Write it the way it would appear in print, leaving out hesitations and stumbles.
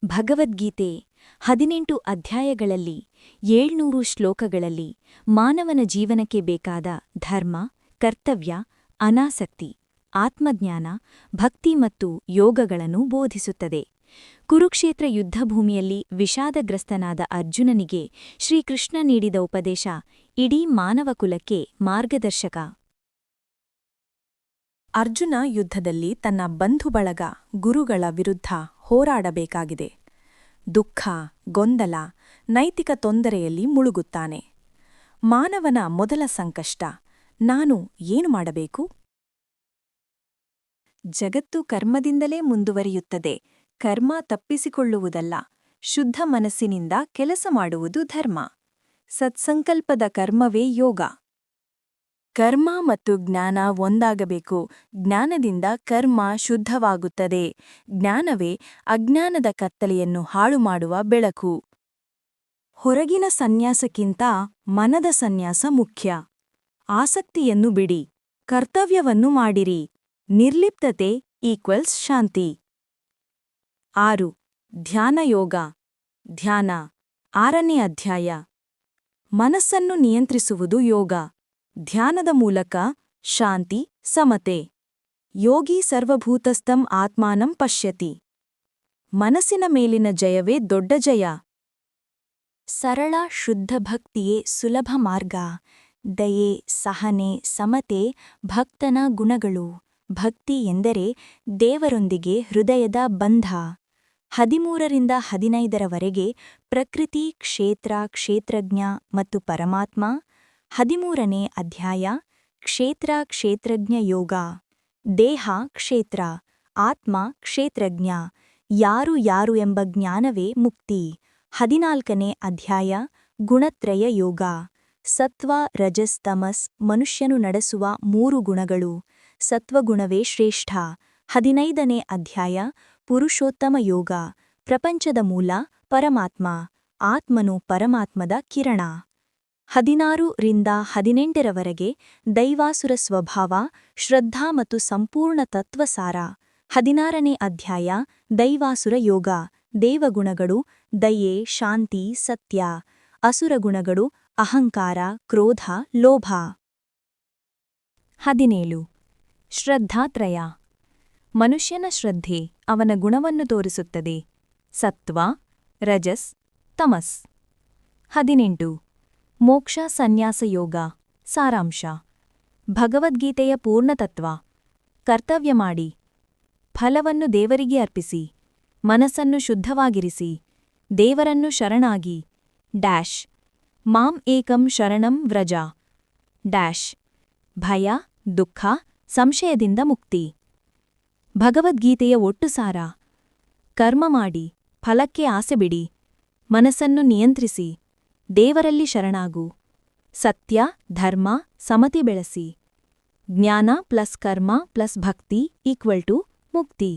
ಭಗವದ್ಗೀತೆ 18 ಅಧ್ಯಾಯಗಳಲ್ಲಿ 700 ಶ್ಲೋಕಗಳಲ್ಲಿ ಮಾನವನ ಜೀವನಕ್ಕೆ ಬೇಕಾದ ಧರ್ಮ, ಕರ್ತವ್ಯ, ಅನಾಸಕ್ತಿ, ಆತ್ಮಜ್ಞಾನ, ಭಕ್ತಿ ಮತ್ತು ಯೋಗಗಳನ್ನು ಬೋಧಿಸುತ್ತದೆ. ಕುರುಕ್ಷೇತ್ರ ಯುದ್ಧಭೂಮಿಯಲ್ಲಿ ವಿಷಾದಗ್ರಸ್ತನಾದ ಅರ್ಜುನನಿಗೆ ಶ್ರೀಕೃಷ್ಣ ನೀಡಿದ ಉಪದೇಶ ಇಡೀ ಮಾನವಕುಲಕ್ಕೆ ಮಾರ್ಗದರ್ಶಕ. ಅರ್ಜುನ ಯುದ್ಧದಲ್ಲಿ ತನ್ನ ಬಂಧುಬಳಗ ಗುರುಗಳ ವಿರುದ್ಧ ಹೋರಾಡಬೇಕಾಗಿದೆ. ದುಃಖ, ಗೊಂದಲ, ನೈತಿಕ ತೊಂದರೆಯಲ್ಲಿ ಮುಳುಗುತ್ತಾನೆ. ಮಾನವನ ಮೊದಲ ಸಂಕಷ್ಟ, ನಾನು ಏನು ಮಾಡಬೇಕು? ಜಗತ್ತು ಕರ್ಮದಿಂದಲೇ ಮುಂದುವರಿಯುತ್ತದೆ. ಕರ್ಮ ತಪ್ಪಿಸಿಕೊಳ್ಳುವುದಲ್ಲ, ಶುದ್ಧ ಮನಸ್ಸಿನಿಂದ ಕೆಲಸ ಮಾಡುವುದು ಧರ್ಮ. ಸತ್ಸಂಕಲ್ಪದ ಕರ್ಮವೇ ಯೋಗ. ಕರ್ಮ ಮತ್ತು ಜ್ಞಾನ ಒಂದಾಗಬೇಕು. ಜ್ಞಾನದಿಂದ ಕರ್ಮ ಶುದ್ಧವಾಗುತ್ತದೆ. ಜ್ಞಾನವೇ ಅಜ್ಞಾನದ ಕತ್ತಲೆಯನ್ನು ಹಾಳುಮಾಡುವ ಬೆಳಕು. ಹೊರಗಿನ ಸನ್ಯಾಸಕ್ಕಿಂತ ಮನದ ಸನ್ಯಾಸ ಮುಖ್ಯ. ಆಸಕ್ತಿಯನ್ನು ಬಿಡಿ, ಕರ್ತವ್ಯವನ್ನು ಮಾಡಿರಿ. ನಿರ್ಲಿಪ್ತತೆ ಈಕ್ವಲ್ಸ್ ಶಾಂತಿ. 6. ಧ್ಯಾನಯೋಗ. ಧ್ಯಾನ 6ನೇ ಅಧ್ಯಾಯ. ಮನಸ್ಸನ್ನು ನಿಯಂತ್ರಿಸುವುದು ಯೋಗ. ಧ್ಯಾನದ ಮೂಲಕ ಶಾಂತಿ, ಸಮತೆ. ಯೋಗಿ ಸರ್ವಭೂತಸ್ಥಂ ಆತ್ಮಾನಂ ಪಶ್ಯತಿ. ಮನಸ್ಸಿನ ಮೇಲಿನ ಜಯವೇ ದೊಡ್ಡ ಜಯ. ಸರಳ ಶುದ್ಧ ಭಕ್ತಿಯೇ ಸುಲಭ ಮಾರ್ಗ. ದಯೆ, ಸಹನೆ, ಸಮತೆ ಭಕ್ತನ ಗುಣಗಳು. ಭಕ್ತಿ ಎಂದರೆ ದೇವರೊಂದಿಗೆ ಹೃದಯದ ಬಂಧ. 13ರಿಂದ 15ರವರೆಗೆ ಪ್ರಕೃತಿ, ಕ್ಷೇತ್ರ, ಕ್ಷೇತ್ರಜ್ಞ ಮತ್ತು ಪರಮಾತ್ಮ. 13ನೇ ಅಧ್ಯಾಯ ಕ್ಷೇತ್ರ, ಕ್ಷೇತ್ರಜ್ಞ ಯೋಗ. ದೇಹ ಕ್ಷೇತ್ರ, ಆತ್ಮ ಕ್ಷೇತ್ರಜ್ಞ. ಯಾರು ಯಾರು ಎಂಬ ಜ್ಞಾನವೇ ಮುಕ್ತಿ. 14ನೇ ಅಧ್ಯಾಯ ಗುಣತ್ರಯ ಯೋಗ. ಸತ್ವ, ರಜಸ್, ತಮಸ್ ಮನುಷ್ಯನು ನಡೆಸುವ 3 ಗುಣಗಳು. ಸತ್ವಗುಣವೇ ಶ್ರೇಷ್ಠ. 15ನೇ ಅಧ್ಯಾಯ ಪುರುಷೋತ್ತಮ ಯೋಗ. ಪ್ರಪಂಚದ ಮೂಲ ಪರಮಾತ್ಮ. ಆತ್ಮನು ಪರಮಾತ್ಮದ ಕಿರಣ. 16ರಿಂದ 18ರವರೆಗೆ ದೈವಾಸುರ ಸ್ವಭಾವ, ಶ್ರದ್ಧಾ ಮತ್ತು ಸಂಪೂರ್ಣ ತತ್ವಸಾರ. 16ನೇ ಅಧ್ಯಾಯ ದೈವಾಸುರ ಯೋಗ. ದೇವಗುಣಗಳು ದಯೆ, ಶಾಂತಿ, ಸತ್ಯ. ಅಸುರಗುಣಗಳು ಅಹಂಕಾರ, ಕ್ರೋಧ, ಲೋಭ. 17 ಶ್ರದ್ಧಾತ್ರಯ. ಮನುಷ್ಯನ ಶ್ರದ್ಧೆ ಅವನ ಗುಣವನ್ನು ತೋರಿಸುತ್ತದೆ. ಸತ್ವ, ರಜಸ್, ತಮಸ್. 18 ಮೋಕ್ಷ ಸನ್ಯಾಸ ಯೋಗ. ಸಾರಾಂಶ. ಭಗವದ್ಗೀತೆಯ ಪೂರ್ಣತತ್ವ. ಕರ್ತವ್ಯ ಮಾಡಿ, ಫಲವನ್ನು ದೇವರಿಗೆ ಅರ್ಪಿಸಿ, ಮನಸ್ಸನ್ನು ಶುದ್ಧವಾಗಿರಿಸಿ, ದೇವರನ್ನು ಶರಣಾಗಿ. ಡ್ಯಾಶ್ ಮಾಂ ಏಕಂ ಶರಣಂ ವ್ರಜ. ಡ್ಯಾಶ್ ಭಯ, ದುಃಖ, ಸಂಶಯದಿಂದ ಮುಕ್ತಿ. ಭಗವದ್ಗೀತೆಯ ಒಟ್ಟು ಸಾರ. ಕರ್ಮ ಮಾಡಿ, ಫಲಕ್ಕೆ ಆಸೆ ಬಿಡಿ, ಮನಸ್ಸನ್ನು ನಿಯಂತ್ರಿಸಿ, ದೇವರಲ್ಲಿ ಶರಣಾಗು. ಸತ್ಯ, ಧರ್ಮ, ಸಮತಿ ಬೆಳೆಸಿ. ಜ್ಞಾನ ಪ್ಲಸ್ ಕರ್ಮ ಪ್ಲಸ್ ಭಕ್ತಿ ಈಕ್ವಲ್ ಟು ಮುಕ್ತಿ.